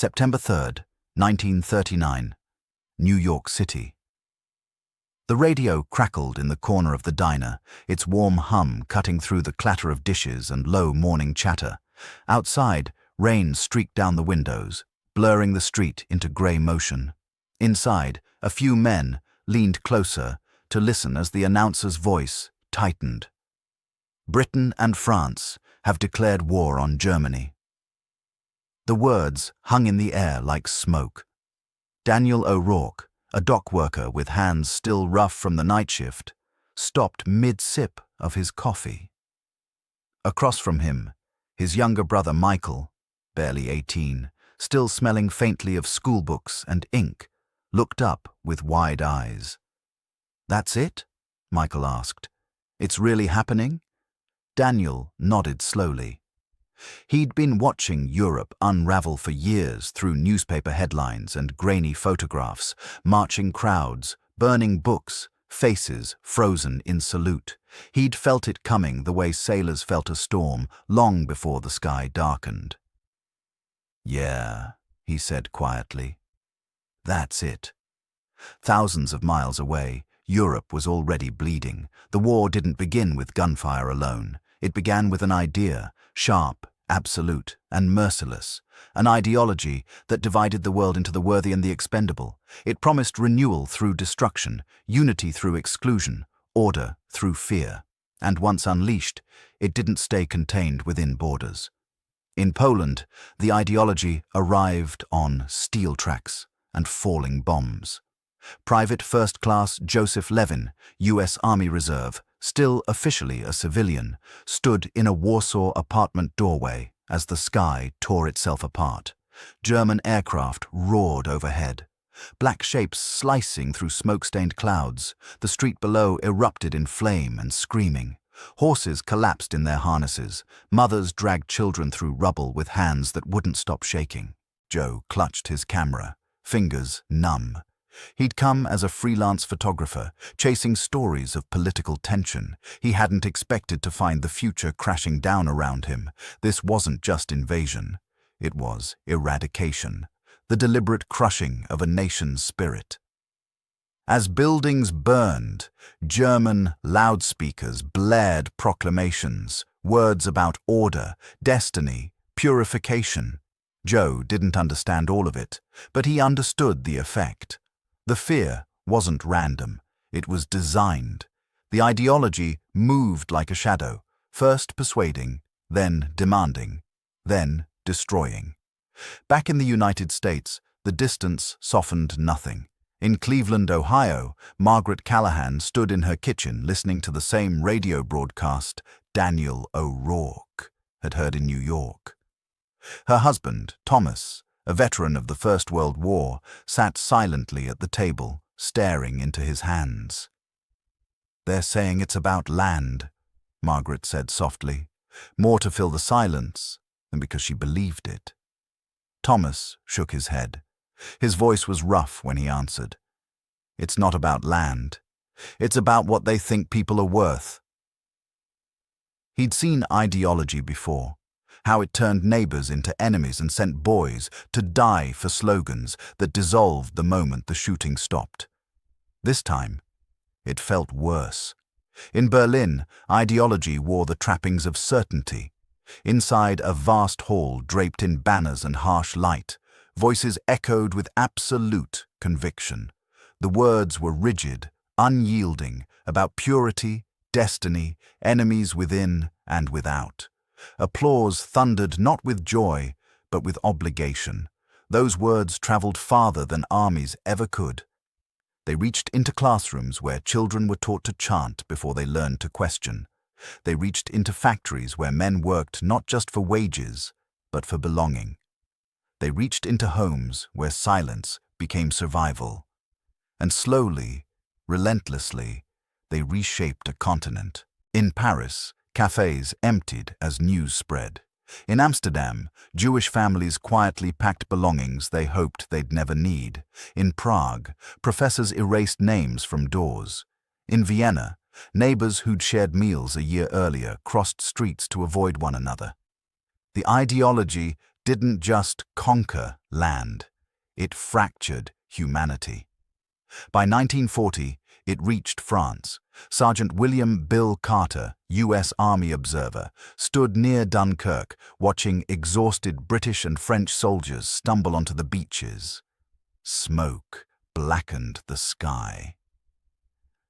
September 3rd, 1939, New York City. The radio crackled in the corner of the diner, its warm hum cutting through the clatter of dishes and low morning chatter. Outside, rain streaked down the windows, blurring the street into grey motion. Inside, a few men leaned closer to listen as the announcer's voice tightened. Britain and France have declared war on Germany. The words hung in the air like smoke. Daniel O'Rourke, a dock worker with hands still rough from the night shift, stopped mid-sip of his coffee. Across from him, his younger brother Michael, barely 18, still smelling faintly of schoolbooks and ink, looked up with wide eyes. "That's it?" Michael asked. "It's really happening?" Daniel nodded slowly. He'd been watching Europe unravel for years through newspaper headlines and grainy photographs, marching crowds, burning books, faces frozen in salute. He'd felt it coming the way sailors felt a storm long before the sky darkened. "Yeah," he said quietly. "That's it." Thousands of miles away, Europe was already bleeding. The war didn't begin with gunfire alone. It began with an idea, sharp, absolute, and merciless, an ideology that divided the world into the worthy and the expendable. It promised renewal through destruction, unity through exclusion, order through fear. And once unleashed, it didn't stay contained within borders. In Poland, the ideology arrived on steel tracks and falling bombs. Private First Class Joseph Levin, U.S. Army Reserve, still officially a civilian, stood in a Warsaw apartment doorway as the sky tore itself apart. German aircraft roared overhead. Black shapes slicing through smoke-stained clouds, the street below erupted in flame and screaming. Horses collapsed in their harnesses. Mothers dragged children through rubble with hands that wouldn't stop shaking. Joe clutched his camera, fingers numb. He'd come as a freelance photographer, chasing stories of political tension. He hadn't expected to find the future crashing down around him. This wasn't just invasion. It was eradication, the deliberate crushing of a nation's spirit. As buildings burned, German loudspeakers blared proclamations, words about order, destiny, purification. Joe didn't understand all of it, but he understood the effect. The fear wasn't random, it was designed. The ideology moved like a shadow, first persuading, then demanding, then destroying. Back in the United States, the distance softened nothing. In Cleveland, Ohio, Margaret Callahan stood in her kitchen listening to the same radio broadcast Daniel O'Rourke had heard in New York. Her husband, Thomas, a veteran of the First World War, sat silently at the table, staring into his hands. "They're saying it's about land," Margaret said softly, more to fill the silence than because she believed it. Thomas shook his head. His voice was rough when he answered. "It's not about land. It's about what they think people are worth." He'd seen ideology before. How it turned neighbors into enemies and sent boys to die for slogans that dissolved the moment the shooting stopped. This time, it felt worse. In Berlin, ideology wore the trappings of certainty. Inside a vast hall draped in banners and harsh light, voices echoed with absolute conviction. The words were rigid, unyielding, about purity, destiny, enemies within and without. Applause thundered not with joy, but with obligation. Those words traveled farther than armies ever could. They reached into classrooms where children were taught to chant before they learned to question. They reached into factories where men worked not just for wages, but for belonging. They reached into homes where silence became survival. And slowly, relentlessly, they reshaped a continent. In Paris, cafes emptied as news spread. In Amsterdam, Jewish families quietly packed belongings they hoped they'd never need. In Prague, professors erased names from doors. In Vienna, neighbors who'd shared meals a year earlier crossed streets to avoid one another. The ideology didn't just conquer land, it fractured humanity. By 1940, it reached France. Sergeant William Bill Carter, U.S. Army observer, stood near Dunkirk, watching exhausted British and French soldiers stumble onto the beaches. Smoke blackened the sky.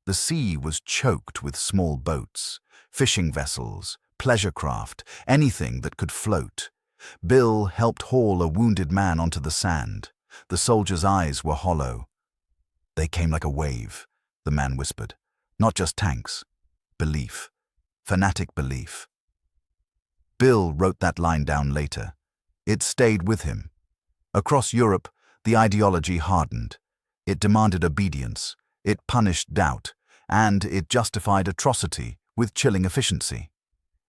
The sea was choked with small boats, fishing vessels, pleasure craft, anything that could float. Bill helped haul a wounded man onto the sand. The soldier's eyes were hollow. "They came like a wave," the man whispered. "Not just tanks. Belief. Fanatic belief." Bill wrote that line down later. It stayed with him. Across Europe, the ideology hardened. It demanded obedience, it punished doubt, and it justified atrocity with chilling efficiency.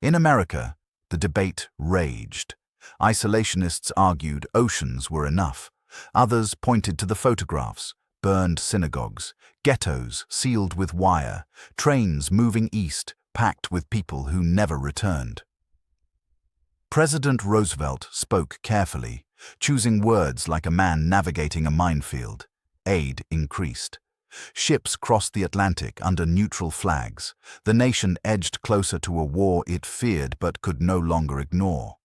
In America, the debate raged. Isolationists argued oceans were enough. Others pointed to the photographs: burned synagogues, ghettos sealed with wire, trains moving east packed with people who never returned. President Roosevelt spoke carefully, choosing words like a man navigating a minefield. Aid increased. Ships crossed the Atlantic under neutral flags. The nation edged closer to a war it feared but could no longer ignore.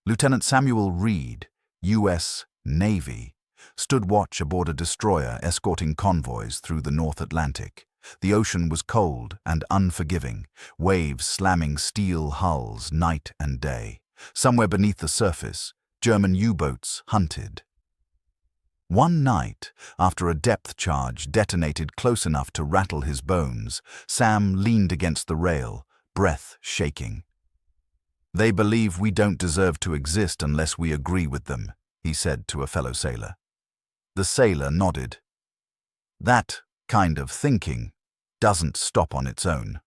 Lieutenant Samuel Reed, U.S. Navy, stood watch aboard a destroyer escorting convoys through the North Atlantic. The ocean was cold and unforgiving, waves slamming steel hulls night and day. Somewhere beneath the surface, German U-boats hunted. One night, after a depth charge detonated close enough to rattle his bones, Sam leaned against the rail, breath shaking. "They believe we don't deserve to exist unless we agree with them," he said to a fellow sailor. The sailor nodded. That kind of thinking doesn't stop on its own.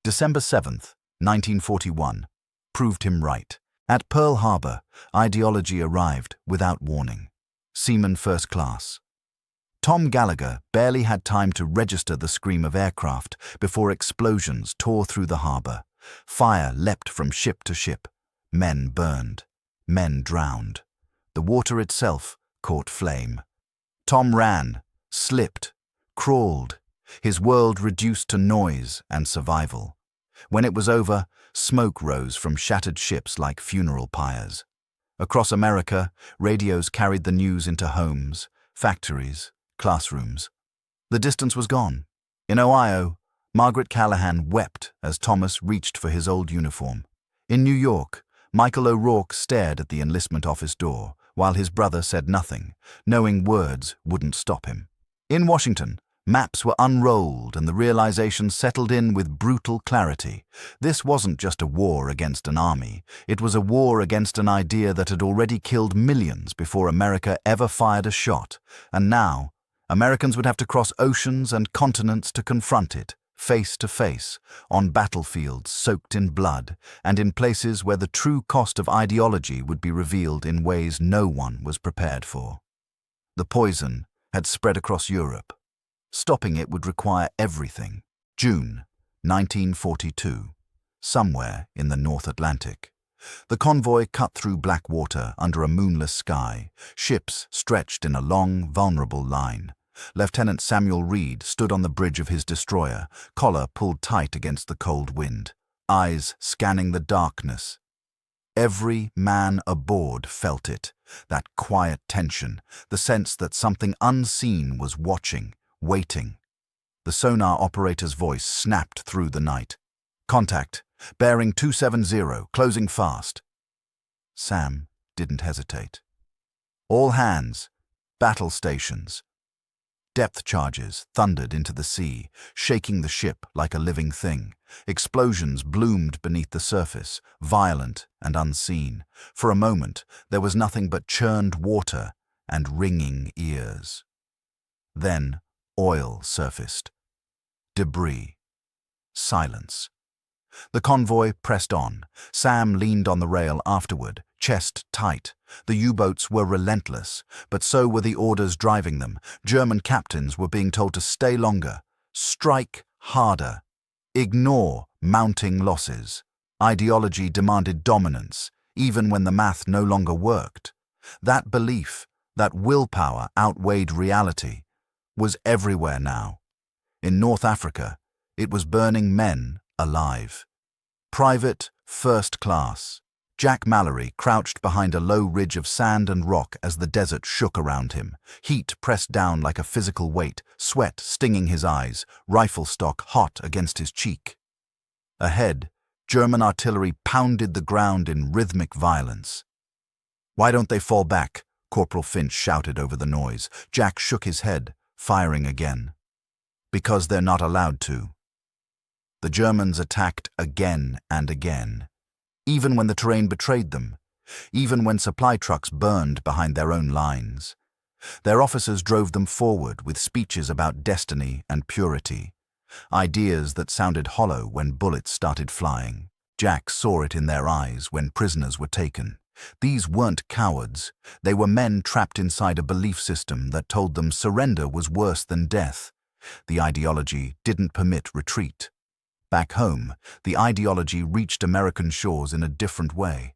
December 7th, 1941, proved him right. At Pearl Harbor, ideology arrived without warning. Seaman First Class. Tom Gallagher barely had time to register the scream of aircraft before explosions tore through the harbor. Fire leapt from ship to ship. Men burned. Men drowned. The water itself caught flame. Tom ran, slipped, crawled, his world reduced to noise and survival. When it was over, smoke rose from shattered ships like funeral pyres. Across America, radios carried the news into homes, factories, classrooms. The distance was gone. In Ohio, Margaret Callahan wept as Thomas reached for his old uniform. In New York, Michael O'Rourke stared at the enlistment office door, while his brother said nothing, knowing words wouldn't stop him. In Washington, maps were unrolled and the realization settled in with brutal clarity. This wasn't just a war against an army. It was a war against an idea that had already killed millions before America ever fired a shot. And now, Americans would have to cross oceans and continents to confront it, face to face, on battlefields soaked in blood, and in places where the true cost of ideology would be revealed in ways no one was prepared for. The poison had spread across Europe. Stopping it would require everything. June 1942, somewhere in the North Atlantic. The convoy cut through black water under a moonless sky, ships stretched in a long, vulnerable line. Lieutenant Samuel Reed stood on the bridge of his destroyer, collar pulled tight against the cold wind, eyes scanning the darkness. Every man aboard felt it, that quiet tension, the sense that something unseen was watching, waiting. The sonar operator's voice snapped through the night. "Contact, bearing 270, closing fast." Sam didn't hesitate. "All hands, battle stations." Depth charges thundered into the sea, shaking the ship like a living thing. Explosions bloomed beneath the surface, violent and unseen. For a moment, there was nothing but churned water and ringing ears. Then, oil surfaced. Debris. Silence. The convoy pressed on. Sam leaned on the rail afterward, chest tight. The U-boats were relentless, but so were the orders driving them. German captains were being told to stay longer, strike harder, ignore mounting losses. Ideology demanded dominance, even when the math no longer worked. That belief, that willpower outweighed reality, was everywhere now. In North Africa, it was burning men alive. Private, first class. Jack Mallory crouched behind a low ridge of sand and rock as the desert shook around him. Heat pressed down like a physical weight, sweat stinging his eyes, rifle stock hot against his cheek. Ahead, German artillery pounded the ground in rhythmic violence. "Why don't they fall back?" Corporal Finch shouted over the noise. Jack shook his head, firing again. "Because they're not allowed to." The Germans attacked again and again, even when the terrain betrayed them, even when supply trucks burned behind their own lines. Their officers drove them forward with speeches about destiny and purity, ideas that sounded hollow when bullets started flying. Jack saw it in their eyes when prisoners were taken. These weren't cowards. They were men trapped inside a belief system that told them surrender was worse than death. The ideology didn't permit retreat. Back home, the ideology reached American shores in a different way.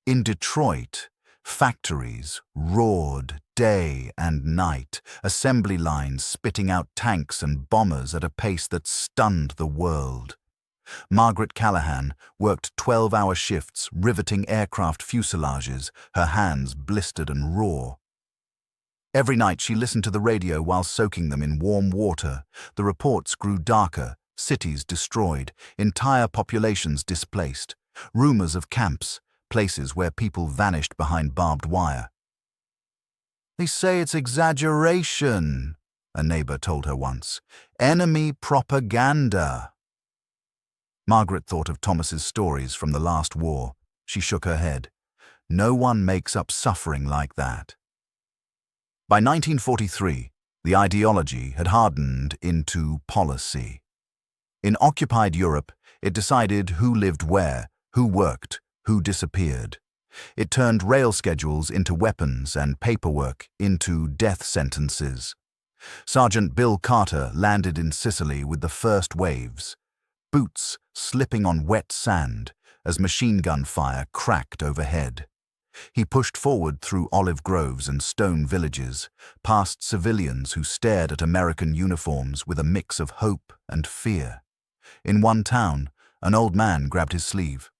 In Detroit, factories roared day and night, assembly lines spitting out tanks and bombers at a pace that stunned the world. Margaret Callahan worked 12-hour shifts riveting aircraft fuselages, her hands blistered and raw. Every night she listened to the radio while soaking them in warm water. The reports grew darker. Cities destroyed, entire populations displaced, rumors of camps, places where people vanished behind barbed wire. "They say it's exaggeration," a neighbor told her once. "Enemy propaganda." Margaret thought of Thomas's stories from the last war. She shook her head. No one makes up suffering like that. By 1943, the ideology had hardened into policy. In occupied Europe, it decided who lived where, who worked, who disappeared. It turned rail schedules into weapons and paperwork into death sentences. Sergeant Bill Carter landed in Sicily with the first waves, boots slipping on wet sand as machine gun fire cracked overhead. He pushed forward through olive groves and stone villages, past civilians who stared at American uniforms with a mix of hope and fear. In one town, an old man grabbed his sleeve.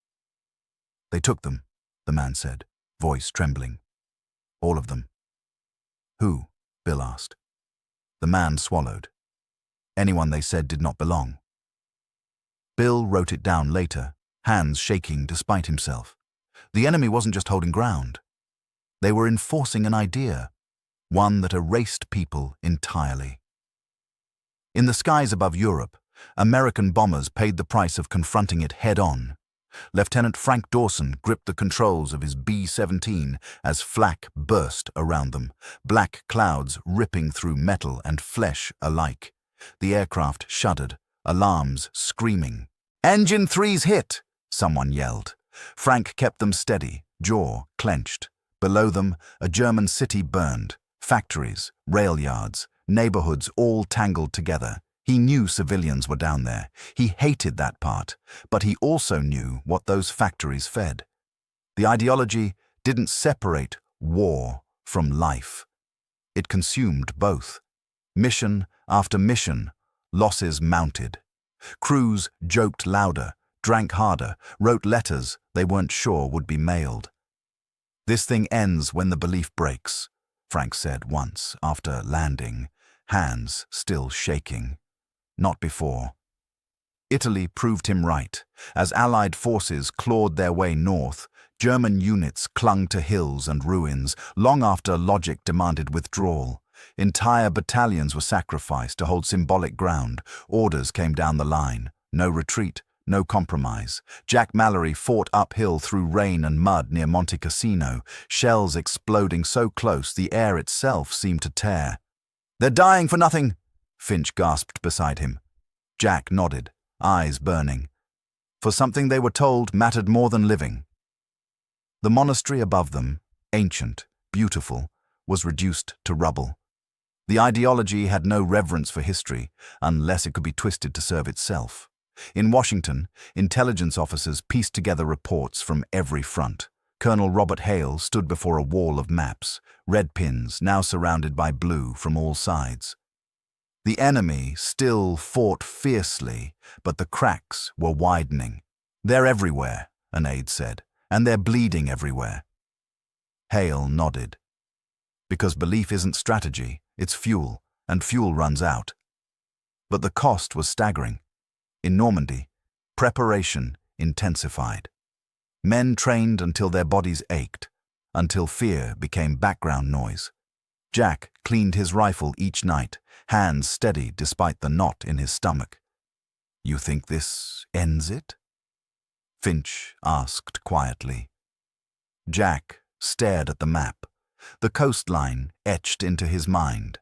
"They took them," the man said, voice trembling. "All of them." "Who?" Bill asked. The man swallowed. "Anyone they said did not belong." Bill wrote it down later, hands shaking despite himself. The enemy wasn't just holding ground. They were enforcing an idea, one that erased people entirely. In the skies above Europe, American bombers paid the price of confronting it head-on. Lieutenant Frank Dawson gripped the controls of his B-17 as flak burst around them, black clouds ripping through metal and flesh alike. The aircraft shuddered, alarms screaming. "Engine 3's hit!" someone yelled. Frank kept them steady, jaw clenched. Below them, a German city burned. Factories, rail yards, neighborhoods all tangled together. He knew civilians were down there. He hated that part, but he also knew what those factories fed. The ideology didn't separate war from life. It consumed both. Mission after mission, losses mounted. Crews joked louder, drank harder, wrote letters they weren't sure would be mailed. "This thing ends when the belief breaks," Frank said once after landing, hands still shaking. Not before. Italy proved him right. As Allied forces clawed their way north, German units clung to hills and ruins long after logic demanded withdrawal. Entire battalions were sacrificed to hold symbolic ground. Orders came down the line. No retreat, no compromise. Jack Mallory fought uphill through rain and mud near Monte Cassino, shells exploding so close the air itself seemed to tear. "They're dying for nothing," Finch gasped beside him. Jack nodded, eyes burning. For something they were told mattered more than living. The monastery above them, ancient, beautiful, was reduced to rubble. The ideology had no reverence for history, unless it could be twisted to serve itself. In Washington, intelligence officers pieced together reports from every front. Colonel Robert Hale stood before a wall of maps, red pins now surrounded by blue from all sides. The enemy still fought fiercely, but the cracks were widening. "They're everywhere," an aide said, "and they're bleeding everywhere." Hale nodded. Because belief isn't strategy, it's fuel, and fuel runs out. But the cost was staggering. In Normandy, preparation intensified. Men trained until their bodies ached, until fear became background noise. Jack cleaned his rifle each night, hands steady despite the knot in his stomach. "You think this ends it?" Finch asked quietly. Jack stared at the map, the coastline etched into his mind.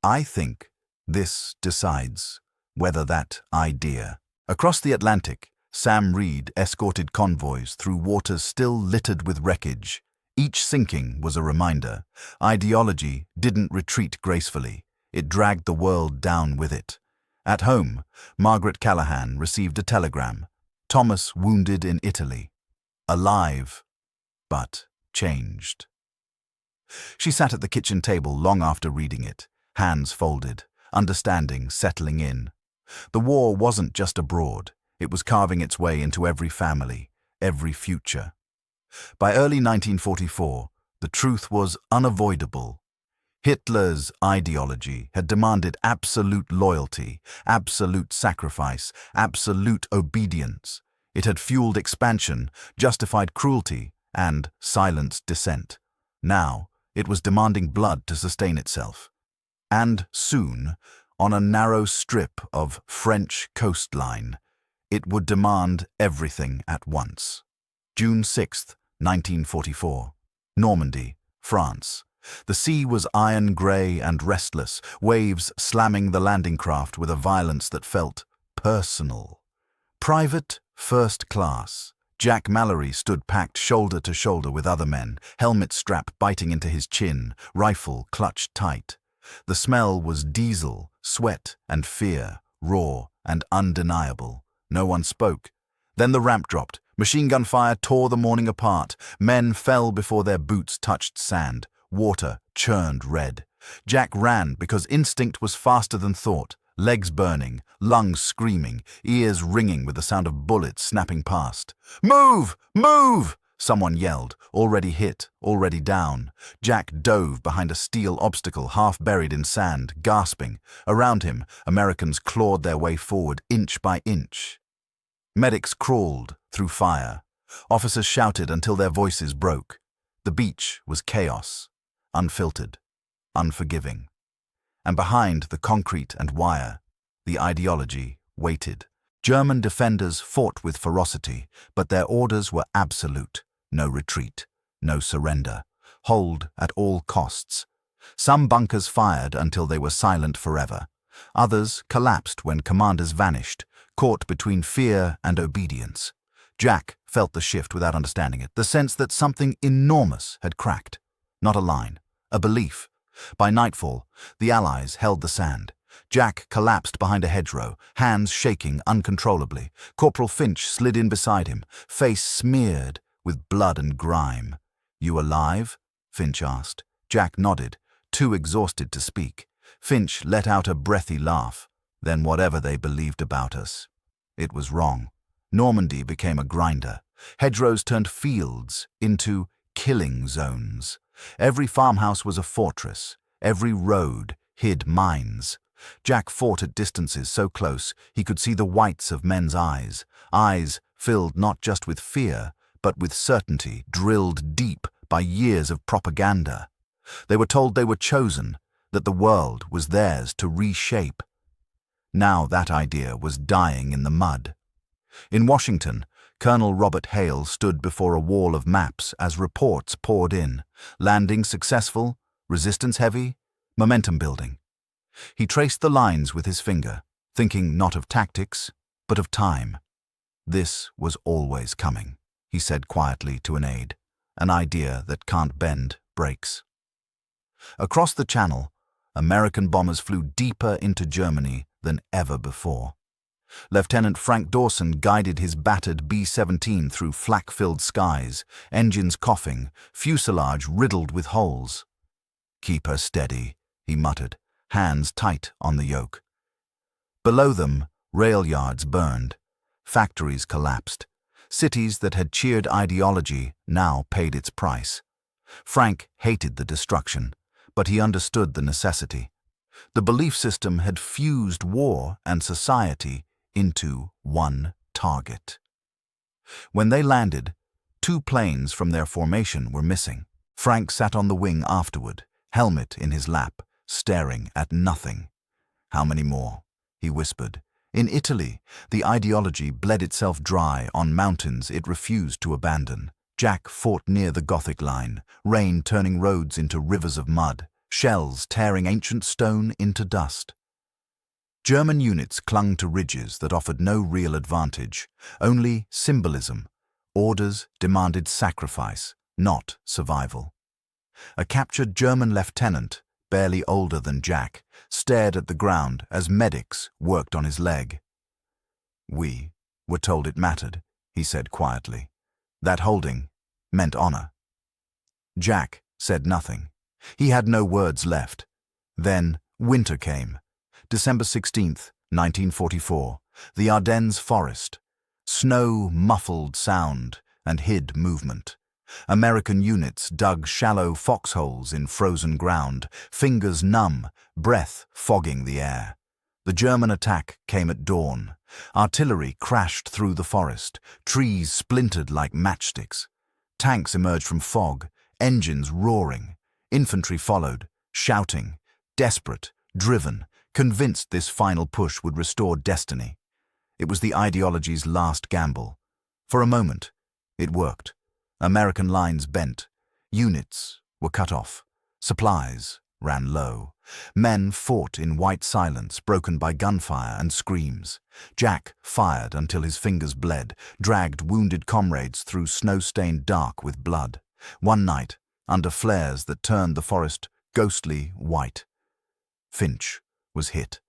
"I think this decides whether that idea." Across the Atlantic, Sam Reed escorted convoys through waters still littered with wreckage. Each sinking was a reminder. Ideology didn't retreat gracefully. It dragged the world down with it. At home, Margaret Callahan received a telegram. Thomas wounded in Italy. Alive, but changed. She sat at the kitchen table long after reading it, hands folded, understanding settling in. The war wasn't just abroad. It was carving its way into every family, every future. By early 1944, the truth was unavoidable. Hitler's ideology had demanded absolute loyalty, absolute sacrifice, absolute obedience. It had fueled expansion, justified cruelty, and silenced dissent. Now, it was demanding blood to sustain itself. And soon, on a narrow strip of French coastline, it would demand everything at once. June 6, 1944. Normandy, France. The sea was iron-grey and restless, waves slamming the landing craft with a violence that felt personal. Private, first class. Jack Mallory stood packed shoulder to shoulder with other men, helmet strap biting into his chin, rifle clutched tight. The smell was diesel, sweat and fear, raw and undeniable. No one spoke. Then the ramp dropped. Machine gun fire tore the morning apart. Men fell before their boots touched sand. Water churned red. Jack ran because instinct was faster than thought. Legs burning, lungs screaming, ears ringing with the sound of bullets snapping past. "Move! Move!" someone yelled, already hit, already down. Jack dove behind a steel obstacle half buried in sand, gasping. Around him, Americans clawed their way forward inch by inch. Medics crawled through fire. Officers shouted until their voices broke. The beach was chaos, unfiltered, unforgiving. And behind the concrete and wire, the ideology waited. German defenders fought with ferocity, but their orders were absolute. No retreat, no surrender. Hold at all costs. Some bunkers fired until they were silent forever. Others collapsed when commanders vanished, caught between fear and obedience. Jack felt the shift without understanding it, the sense that something enormous had cracked. Not a line, a belief. By nightfall, the Allies held the sand. Jack collapsed behind a hedgerow, hands shaking uncontrollably. Corporal Finch slid in beside him, face smeared with blood and grime. "You alive?" Finch asked. Jack nodded, too exhausted to speak. Finch let out a breathy laugh. "Then whatever they believed about us, it was wrong." Normandy became a grinder. Hedgerows turned fields into killing zones. Every farmhouse was a fortress. Every road hid mines. Jack fought at distances so close he could see the whites of men's eyes, eyes filled not just with fear, but with certainty drilled deep by years of propaganda. They were told they were chosen, that the world was theirs to reshape. Now that idea was dying in the mud. In Washington, Colonel Robert Hale stood before a wall of maps as reports poured in. Landing successful, resistance heavy, momentum building. He traced the lines with his finger, thinking not of tactics, but of time. "This was always coming," he said quietly to an aide. "An idea that can't bend breaks." Across the Channel, American bombers flew deeper into Germany than ever before. Lieutenant Frank Dawson guided his battered B-17 through flak-filled skies, engines coughing, fuselage riddled with holes. "Keep her steady," he muttered, hands tight on the yoke. Below them, rail yards burned. Factories collapsed. Cities that had cheered ideology now paid its price. Frank hated the destruction, but he understood the necessity. The belief system had fused war and society into one target. When they landed, 2 planes from their formation were missing. Frank sat on the wing afterward, helmet in his lap, staring at nothing. "How many more?" he whispered. In Italy, the ideology bled itself dry on mountains it refused to abandon. Jack fought near the Gothic line, rain turning roads into rivers of mud, shells tearing ancient stone into dust. German units clung to ridges that offered no real advantage, only symbolism. Orders demanded sacrifice, not survival. A captured German lieutenant, barely older than Jack, stared at the ground as medics worked on his leg. "We were told it mattered," he said quietly. "That holding meant honor." Jack said nothing. He had no words left. Then winter came. December 16th, 1944, the Ardennes forest. Snow muffled sound and hid movement. American units dug shallow foxholes in frozen ground, fingers numb, breath fogging the air. The German attack came at dawn. Artillery crashed through the forest, trees splintered like matchsticks. Tanks emerged from fog, engines roaring. Infantry followed, shouting, desperate, driven, convinced this final push would restore destiny. It was the ideology's last gamble. For a moment, it worked. American lines bent. Units were cut off. Supplies ran low. Men fought in white silence, broken by gunfire and screams. Jack fired until his fingers bled, dragged wounded comrades through snow-stained dark with blood. One night, under flares that turned the forest ghostly white, Finch was hit.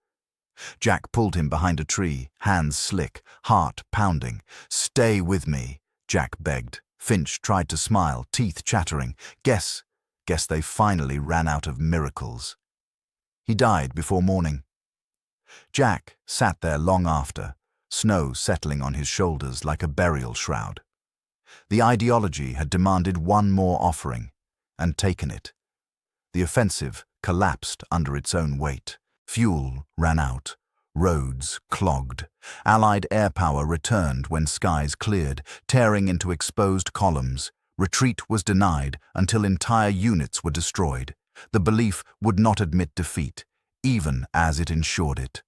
Jack pulled him behind a tree, hands slick, heart pounding. "Stay with me," Jack begged. Finch tried to smile, teeth chattering. Guess they finally ran out of miracles. He died before morning. Jack sat there long after, snow settling on his shoulders like a burial shroud. The ideology had demanded one more offering, and taken it. The offensive collapsed under its own weight. Fuel ran out. Roads clogged. Allied air power returned when skies cleared, tearing into exposed columns. Retreat was denied until entire units were destroyed. The belief would not admit defeat, even as it ensured it.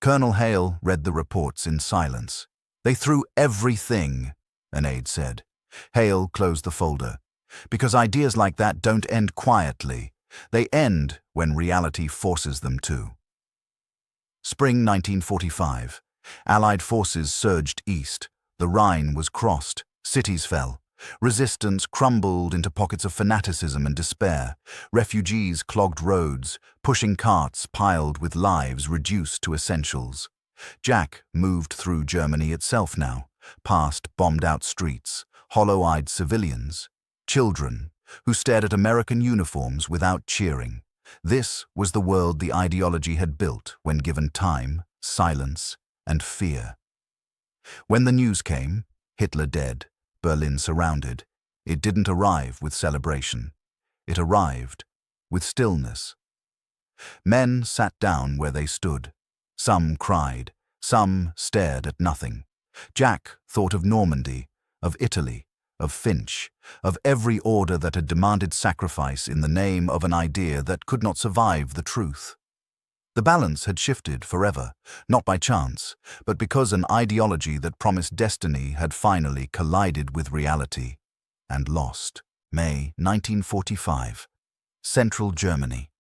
Colonel Hale read the reports in silence. "They threw everything," an aide said. Hale closed the folder. "Because ideas like that don't end quietly. They end when reality forces them to." Spring 1945. Allied forces surged east. The Rhine was crossed. Cities fell. Resistance crumbled into pockets of fanaticism and despair. Refugees clogged roads, pushing carts piled with lives reduced to essentials. Jack moved through Germany itself now, past bombed-out streets, hollow-eyed civilians, children who stared at American uniforms without cheering. This was the world the ideology had built when given time, silence, and fear. When the news came, Hitler dead, Berlin surrounded, it didn't arrive with celebration. It arrived with stillness. Men sat down where they stood. Some cried, some stared at nothing. Jack thought of Normandy, of Italy, of Finch, of every order that had demanded sacrifice in the name of an idea that could not survive the truth. The balance had shifted forever, not by chance, but because an ideology that promised destiny had finally collided with reality and lost. May 1945. Central Germany.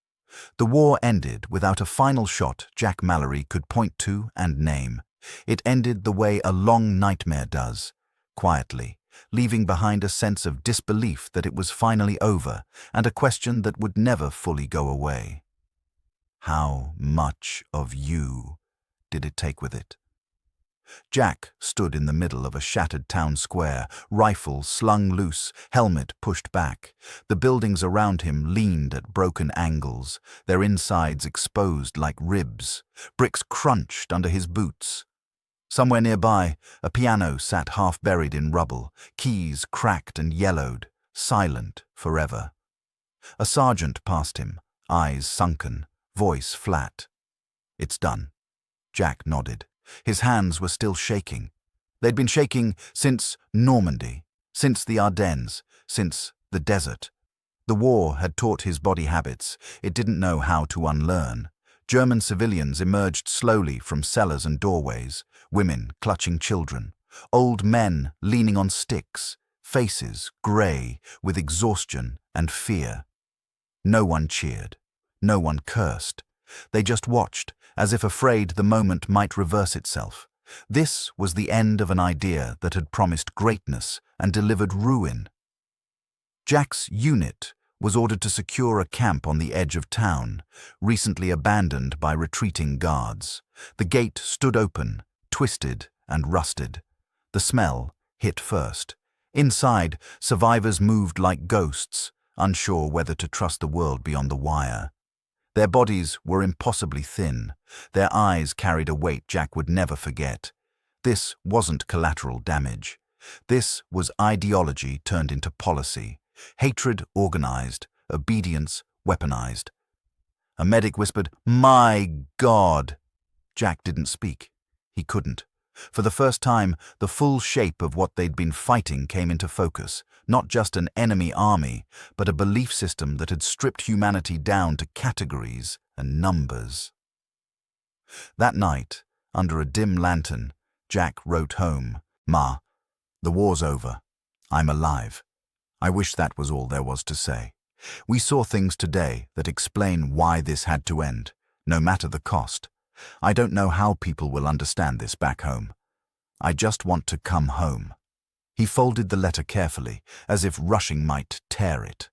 The war ended without a final shot Jack Mallory could point to and name. It ended the way a long nightmare does, quietly, leaving behind a sense of disbelief that it was finally over and a question that would never fully go away. How much of you did it take with it? Jack stood in the middle of a shattered town square, rifle slung loose, helmet pushed back. The buildings around him leaned at broken angles, their insides exposed like ribs. Bricks crunched under his boots. Somewhere nearby, a piano sat half buried in rubble, keys cracked and yellowed, silent forever. A sergeant passed him, eyes sunken, voice flat. "It's done." Jack nodded. His hands were still shaking. They'd been shaking since Normandy, since the Ardennes, since the desert. The war had taught his body habits it didn't know how to unlearn. German civilians emerged slowly from cellars and doorways, women clutching children, old men leaning on sticks, faces grey with exhaustion and fear. No one cheered. No one cursed. They just watched, as if afraid the moment might reverse itself. This was the end of an idea that had promised greatness and delivered ruin. Jack's unit was ordered to secure a camp on the edge of town, recently abandoned by retreating guards. The gate stood open, twisted and rusted. The smell hit first. Inside, survivors moved like ghosts, unsure whether to trust the world beyond the wire. Their bodies were impossibly thin. Their eyes carried a weight Jack would never forget. This wasn't collateral damage. This was ideology turned into policy. Hatred organized, obedience weaponized. A medic whispered, "My God!" Jack didn't speak. He couldn't. For the first time, the full shape of what they'd been fighting came into focus. Not just an enemy army, but a belief system that had stripped humanity down to categories and numbers. That night, under a dim lantern, Jack wrote home, "Ma, the war's over. I'm alive." I wish that was all there was to say. We saw things today that explain why this had to end, no matter the cost. I don't know how people will understand this back home. I just want to come home. He folded the letter carefully, as if rushing might tear it.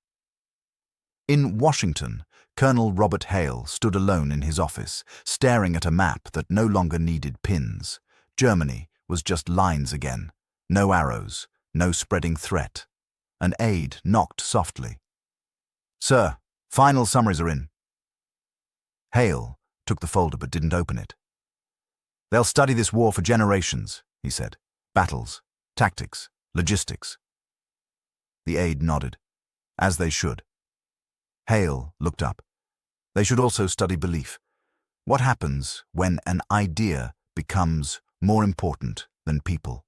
In Washington, Colonel Robert Hale stood alone in his office, staring at a map that no longer needed pins. Germany was just lines again. No arrows, no spreading threat. An aide knocked softly. "Sir, final summaries are in." Hale took the folder but didn't open it. "They'll study this war for generations," he said. "Battles, tactics, logistics." The aide nodded. "As they should." Hale looked up. "They should also study belief. What happens when an idea becomes more important than people?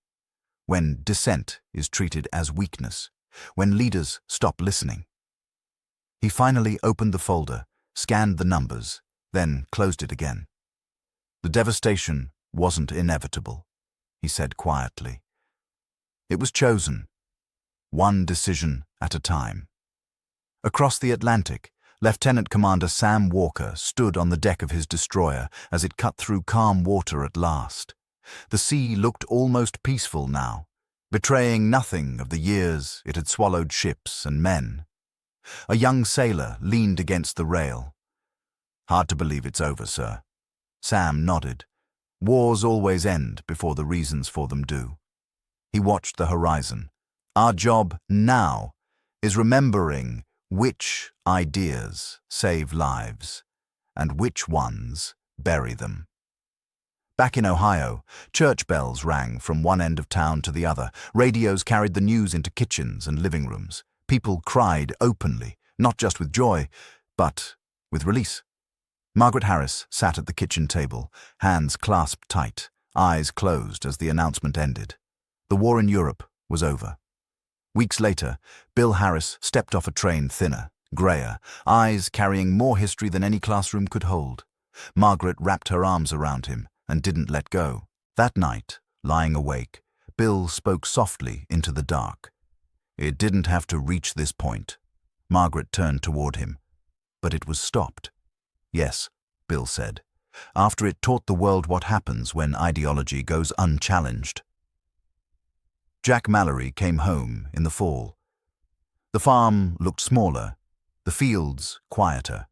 When dissent is treated as weakness? When leaders stop listening?" He finally opened the folder, scanned the numbers, then closed it again. "The devastation wasn't inevitable," he said quietly. "It was chosen, one decision at a time." Across the Atlantic, Lieutenant Commander Sam Walker stood on the deck of his destroyer as it cut through calm water at last. The sea looked almost peaceful now, betraying nothing of the years it had swallowed ships and men. A young sailor leaned against the rail. "Hard to believe it's over, sir." Sam nodded. Wars always end before the reasons for them do. He watched the horizon. Our job now is remembering which ideas save lives and which ones bury them. Back in Ohio, church bells rang from one end of town to the other. Radios carried the news into kitchens and living rooms. People cried openly, not just with joy, but with release. Margaret Harris sat at the kitchen table, hands clasped tight, eyes closed as the announcement ended. The war in Europe was over. Weeks later, Bill Harris stepped off a train thinner, grayer, eyes carrying more history than any classroom could hold. Margaret wrapped her arms around him and didn't let go. That night, lying awake, Bill spoke softly into the dark. "It didn't have to reach this point." Margaret turned toward him, but it was stopped. "Yes," Bill said, "after it taught the world what happens when ideology goes unchallenged." Jack Mallory came home in the fall. The farm looked smaller, the fields quieter.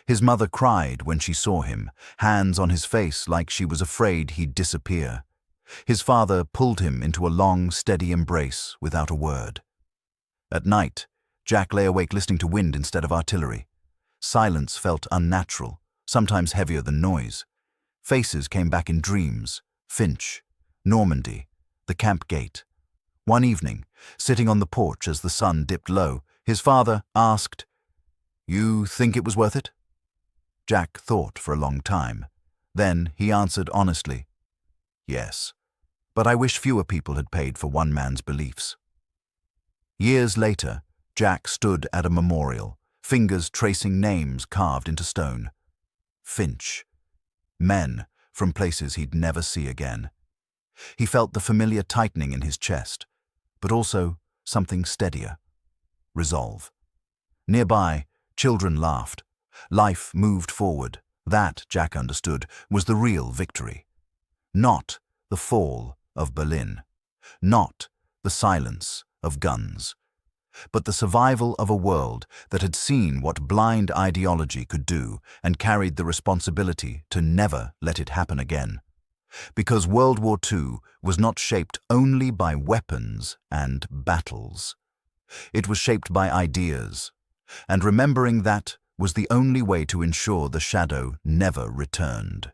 His mother cried when she saw him, hands on his face like she was afraid he'd disappear. His father pulled him into a long, steady embrace without a word. At night, Jack lay awake listening to wind instead of artillery. Silence felt unnatural, sometimes heavier than noise. Faces came back in dreams: Finch, Normandy, the camp gate. One evening, sitting on the porch as the sun dipped low, his father asked, "You think it was worth it?" Jack thought for a long time. Then he answered honestly, "Yes, but I wish fewer people had paid for one man's beliefs." Years later, Jack stood at a memorial, fingers tracing names carved into stone. Finch. Men from places he'd never see again. He felt the familiar tightening in his chest, but also something steadier: resolve. Nearby, children laughed. Life moved forward. That, Jack understood, was the real victory. Not the fall of Berlin. Not the silence of guns. But the survival of a world that had seen what blind ideology could do and carried the responsibility to never let it happen again. Because World War II was not shaped only by weapons and battles. It was shaped by ideas, and remembering that was the only way to ensure the shadow never returned.